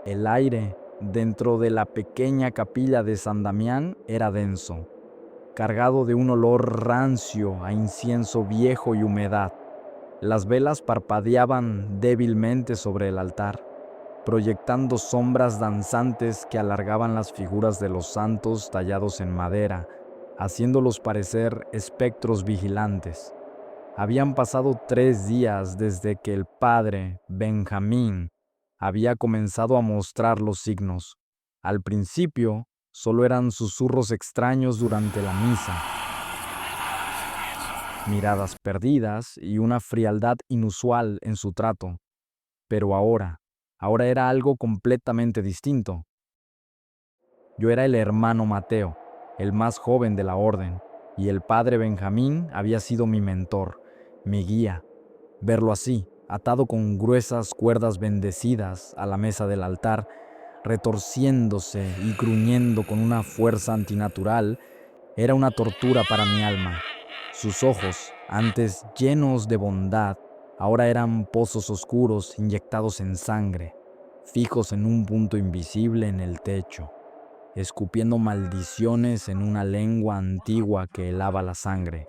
El aire dentro de la pequeña capilla de San Damián era denso, cargado de un olor rancio a incienso viejo y humedad. Las velas parpadeaban débilmente sobre el altar, proyectando sombras danzantes que alargaban las figuras de los santos tallados en madera, haciéndolos parecer espectros vigilantes. Habían pasado 3 días desde que el padre, Benjamín, había comenzado a mostrar los signos. Al principio, solo eran susurros extraños durante la misa, miradas perdidas y una frialdad inusual en su trato. Pero ahora era algo completamente distinto. Yo era el hermano Mateo, el más joven de la orden, y el padre Benjamín había sido mi mentor, mi guía. Verlo así, atado con gruesas cuerdas bendecidas a la mesa del altar, retorciéndose y gruñendo con una fuerza antinatural, era una tortura para mi alma. Sus ojos, antes llenos de bondad, ahora eran pozos oscuros inyectados en sangre, fijos en un punto invisible en el techo, escupiendo maldiciones en una lengua antigua que helaba la sangre.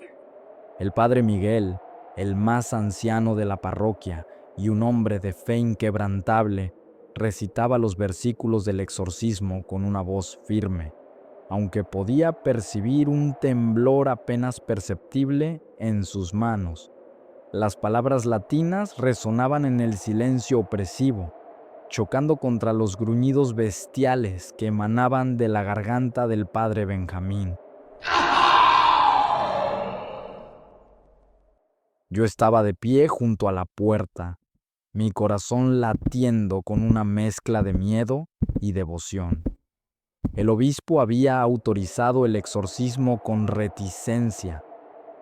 El padre Miguel, el más anciano de la parroquia y un hombre de fe inquebrantable, recitaba los versículos del exorcismo con una voz firme, aunque podía percibir un temblor apenas perceptible en sus manos. Las palabras latinas resonaban en el silencio opresivo, chocando contra los gruñidos bestiales que emanaban de la garganta del padre Benjamín. Yo estaba de pie junto a la puerta, mi corazón latiendo con una mezcla de miedo y devoción. El obispo había autorizado el exorcismo con reticencia,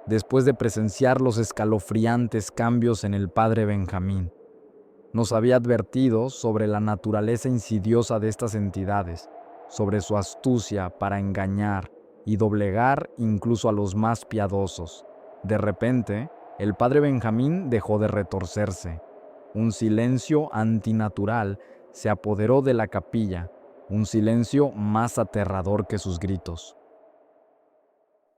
después de presenciar los escalofriantes cambios en el padre Benjamín. Nos había advertido sobre la naturaleza insidiosa de estas entidades, sobre su astucia para engañar y doblegar incluso a los más piadosos. De repente, el padre Benjamín dejó de retorcerse. Un silencio antinatural se apoderó de la capilla, un silencio más aterrador que sus gritos.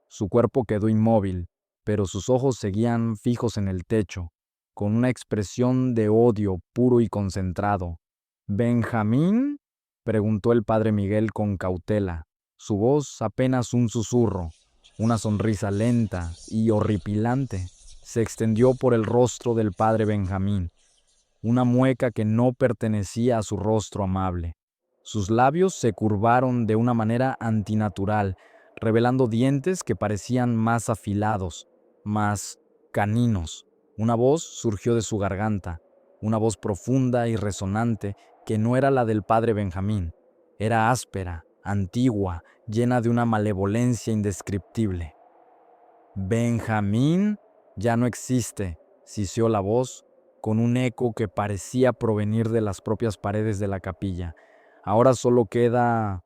Su cuerpo quedó inmóvil, pero sus ojos seguían fijos en el techo, con una expresión de odio puro y concentrado. ¿Benjamín? Preguntó el padre Miguel con cautela, su voz apenas un susurro. Una sonrisa lenta y horripilante se extendió por el rostro del padre Benjamín, una mueca que no pertenecía a su rostro amable. Sus labios se curvaron de una manera antinatural, revelando dientes que parecían más afilados, más caninos. Una voz surgió de su garganta, una voz profunda y resonante que no era la del padre Benjamín. Era áspera, antigua, llena de una malevolencia indescriptible. «Benjamín ya no existe», siseó la voz, con un eco que parecía provenir de las propias paredes de la capilla. «Ahora solo queda...».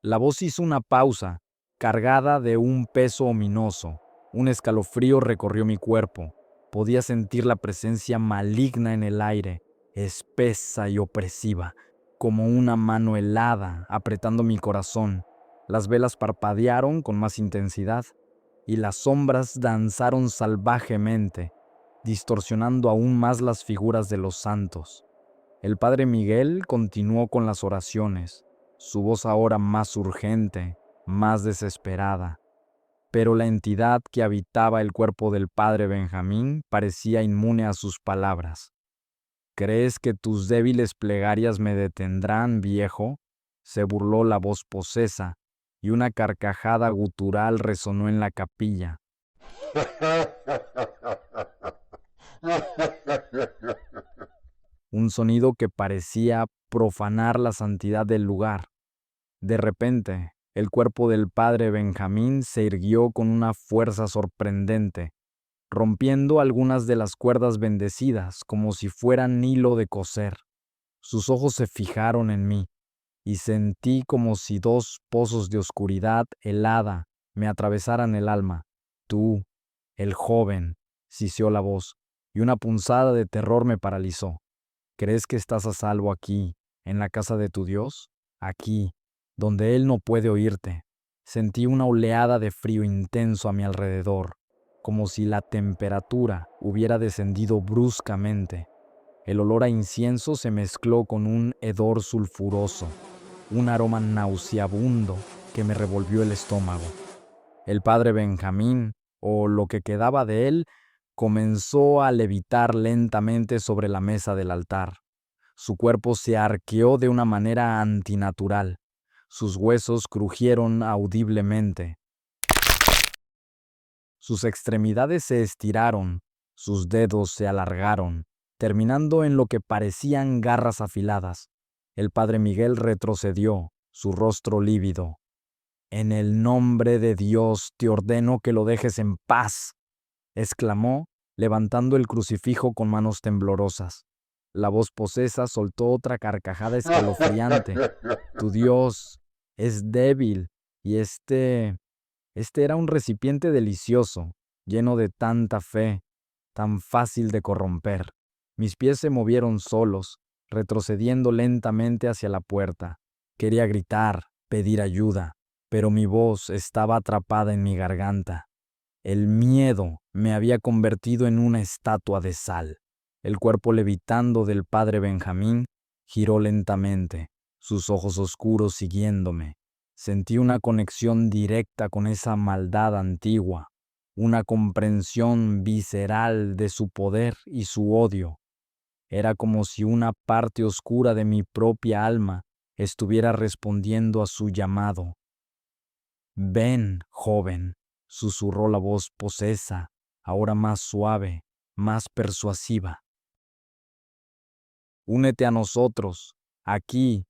La voz hizo una pausa, cargada de un peso ominoso. Un escalofrío recorrió mi cuerpo. Podía sentir la presencia maligna en el aire, espesa y opresiva, como una mano helada apretando mi corazón. Las velas parpadearon con más intensidad y las sombras danzaron salvajemente, distorsionando aún más las figuras de los santos. El padre Miguel continuó con las oraciones, su voz ahora más urgente, más desesperada. Pero la entidad que habitaba el cuerpo del padre Benjamín parecía inmune a sus palabras. «¿Crees que tus débiles plegarias me detendrán, viejo?», se burló la voz posesa, y una carcajada gutural resonó en la capilla. Un sonido que parecía profanar la santidad del lugar. De repente, el cuerpo del padre Benjamín se irguió con una fuerza sorprendente, rompiendo algunas de las cuerdas bendecidas como si fueran hilo de coser. Sus ojos se fijaron en mí, y sentí como si 2 pozos de oscuridad helada me atravesaran el alma. «Tú, el joven», siseó la voz, y una punzada de terror me paralizó. «¿Crees que estás a salvo aquí, ¿En la casa de tu Dios? Aquí, donde Él no puede oírte. Sentí una oleada de frío intenso a mi alrededor, como si la temperatura hubiera descendido bruscamente. El olor a incienso se mezcló con un hedor sulfuroso, un aroma nauseabundo que me revolvió el estómago. El padre Benjamín, o lo que quedaba de él, comenzó a levitar lentamente sobre la mesa del altar. Su cuerpo se arqueó de una manera antinatural. Sus huesos crujieron audiblemente. Sus extremidades se estiraron, sus dedos se alargaron, terminando en lo que parecían garras afiladas. El padre Miguel retrocedió, su rostro lívido. «En el nombre de Dios te ordeno que lo dejes en paz», exclamó, levantando el crucifijo con manos temblorosas. La voz posesa soltó otra carcajada escalofriante. «Tu Dios es débil y este era un recipiente delicioso, lleno de tanta fe, tan fácil de corromper». Mis pies se movieron solos, retrocediendo lentamente hacia la puerta. Quería gritar, pedir ayuda, pero mi voz estaba atrapada en mi garganta. El miedo me había convertido en una estatua de sal. El cuerpo levitando del padre Benjamín giró lentamente, sus ojos oscuros siguiéndome. Sentí una conexión directa con esa maldad antigua, una comprensión visceral de su poder y su odio. Era como si una parte oscura de mi propia alma estuviera respondiendo a su llamado. «Ven, joven», susurró la voz posesa, ahora más suave, más persuasiva. «Únete a nosotros. Aquí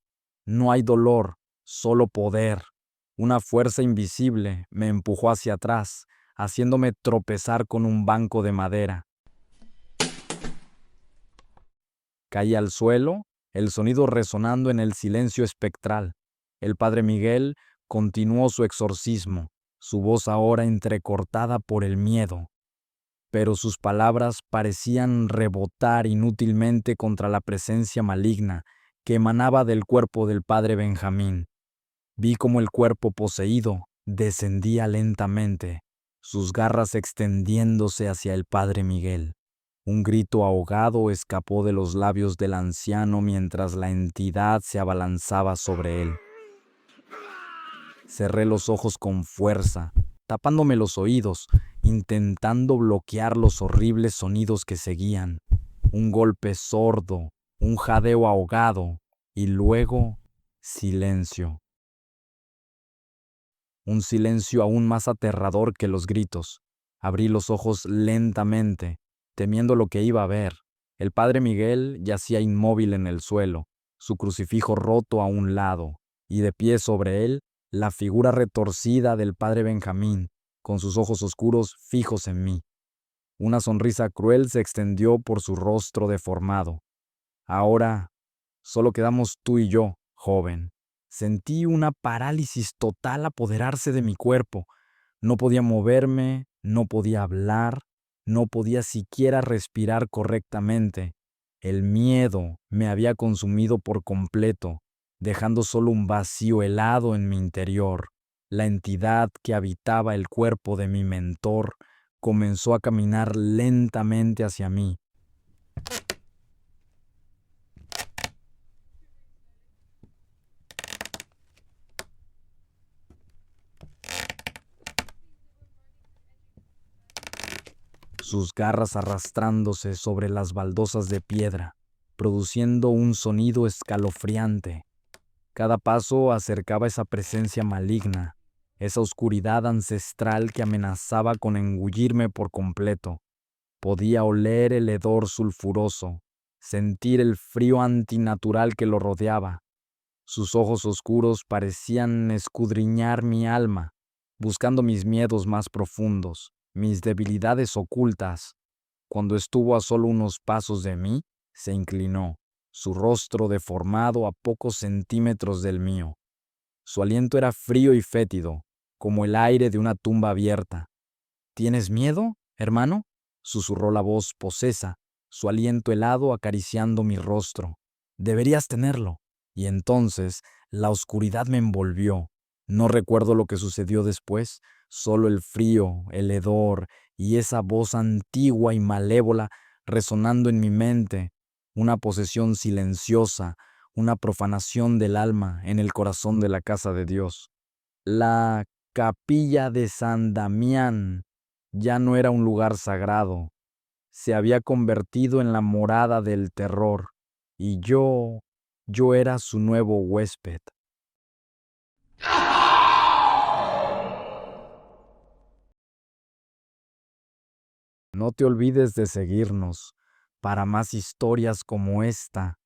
no hay dolor, solo poder». Una fuerza invisible me empujó hacia atrás, haciéndome tropezar con un banco de madera. Caí al suelo, el sonido resonando en el silencio espectral. El padre Miguel continuó su exorcismo, su voz ahora entrecortada por el miedo, pero sus palabras parecían rebotar inútilmente contra la presencia maligna que emanaba del cuerpo del padre Benjamín. Vi cómo el cuerpo poseído descendía lentamente, sus garras extendiéndose hacia el padre Miguel. Un grito ahogado escapó de los labios del anciano mientras la entidad se abalanzaba sobre él. Cerré los ojos con fuerza, tapándome los oídos, intentando bloquear los horribles sonidos que seguían. Un golpe sordo, un jadeo ahogado y luego silencio. Un silencio aún más aterrador que los gritos. Abrí los ojos lentamente, temiendo lo que iba a ver. El padre Miguel yacía inmóvil en el suelo, su crucifijo roto a un lado, y de pie sobre él, la figura retorcida del padre Benjamín, con sus ojos oscuros fijos en mí. Una sonrisa cruel se extendió por su rostro deformado. «Ahora solo quedamos tú y yo, joven». Sentí una parálisis total apoderarse de mi cuerpo. No podía moverme, no podía hablar, no podía siquiera respirar correctamente. El miedo me había consumido por completo, dejando solo un vacío helado en mi interior. La entidad que habitaba el cuerpo de mi mentor comenzó a caminar lentamente hacia mí. Sus garras arrastrándose sobre las baldosas de piedra, produciendo un sonido escalofriante. Cada paso acercaba esa presencia maligna, esa oscuridad ancestral que amenazaba con engullirme por completo. Podía oler el hedor sulfuroso, sentir el frío antinatural que lo rodeaba. Sus ojos oscuros parecían escudriñar mi alma, buscando mis miedos más profundos, mis debilidades ocultas. Cuando estuvo a solo unos pasos de mí, se inclinó, su rostro deformado a pocos centímetros del mío. Su aliento era frío y fétido, como el aire de una tumba abierta. «¿Tienes miedo, hermano?», susurró la voz posesa, su aliento helado acariciando mi rostro. «Deberías tenerlo. Y entonces la oscuridad me envolvió. No recuerdo lo que sucedió después, solo el frío, el hedor y esa voz antigua y malévola resonando en mi mente, una posesión silenciosa, una profanación del alma en el corazón de la casa de Dios. La capilla de San Damián ya no era un lugar sagrado, se había convertido en la morada del terror, y yo era su nuevo huésped. No te olvides de seguirnos para más historias como esta.